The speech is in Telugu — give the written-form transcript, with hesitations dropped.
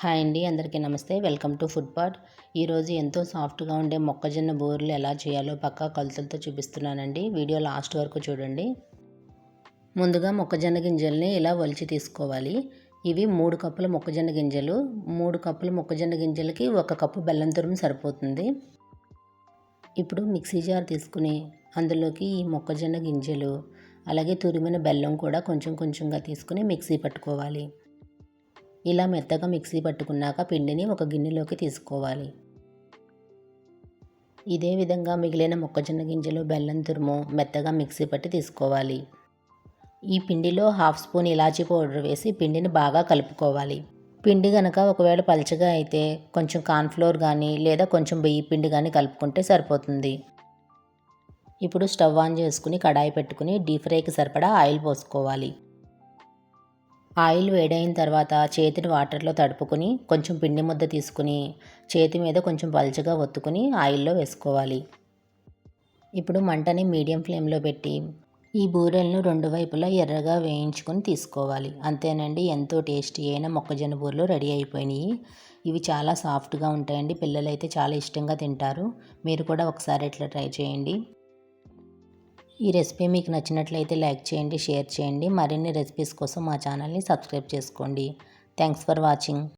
హాయ్ అండి, అందరికీ నమస్తే. Welcome to food pot. ఈరోజు ఎంతో సాఫ్ట్గా ఉండే మొక్కజొన్న బూరెలు ఎలా చేయాలో పక్కా కొలతలతో చూపిస్తున్నానండి. వీడియో లాస్ట్ వరకు చూడండి. ముందుగా మొక్కజొన్న గింజల్ని ఇలా ఒలిచి తీసుకోవాలి. ఇవి 3 కప్పుల మొక్కజొన్న గింజలు. 3 కప్పుల మొక్కజొన్న గింజలకి 1 కప్పు బెల్లం తురుము సరిపోతుంది. ఇప్పుడు మిక్సీ జార్ తీసుకుని అందులోకి ఈ మొక్కజొన్న గింజలు అలాగే తురిమిన బెల్లం కూడా కొంచెం కొంచెంగా తీసుకుని మిక్సీ పట్టుకోవాలి. ఇలా మెత్తగా మిక్సీ పట్టుకున్నాక పిండిని ఒక గిన్నెలోకి తీసుకోవాలి. ఇదే విధంగా మిగిలిన మొక్కజొన్న గింజలు బెల్లం తురుము మెత్తగా మిక్సీ పట్టి తీసుకోవాలి. ఈ పిండిలో 1/2 స్పూన్ ఇలాచీ పౌడర్ వేసి పిండిని బాగా కలుపుకోవాలి. పిండి కనుక ఒకవేళ పలుచగా అయితే కొంచెం కార్న్ఫ్లోర్ కానీ లేదా కొంచెం బియ్య పిండి కానీ కలుపుకుంటే సరిపోతుంది. ఇప్పుడు స్టవ్ ఆన్ చేసుకుని కడాయి పెట్టుకుని డీప్ ఫ్రైకి సరిపడా ఆయిల్ పోసుకోవాలి. ఆయిల్ వేడైన తర్వాత చేతిని వాటర్లో తడుపుకొని కొంచెం పిండి ముద్ద తీసుకుని చేతి మీద కొంచెం పలుచగా ఒత్తుకుని ఆయిల్లో వేసుకోవాలి. ఇప్పుడు మంటని మీడియం ఫ్లేమ్లో పెట్టి ఈ బూరెలను 2 వైపులా ఎర్రగా వేయించుకొని తీసుకోవాలి. అంతేనండి, ఎంతో టేస్టీ అయిన మొక్కజొన్న బూరెలు రెడీ అయిపోయినాయి. ఇవి చాలా సాఫ్ట్గా ఉంటాయండి. పిల్లలైతే చాలా ఇష్టంగా తింటారు. మీరు కూడా ఒకసారి ఇట్లా ట్రై చేయండి. ఈ రెసిపీ మీకు నచ్చినట్లయితే లైక్ చేయండి, షేర్ చేయండి. మరిన్ని రెసిపీస్ కోసం మా ఛానల్ని సబ్స్క్రైబ్ చేసుకోండి. Thanks for watching.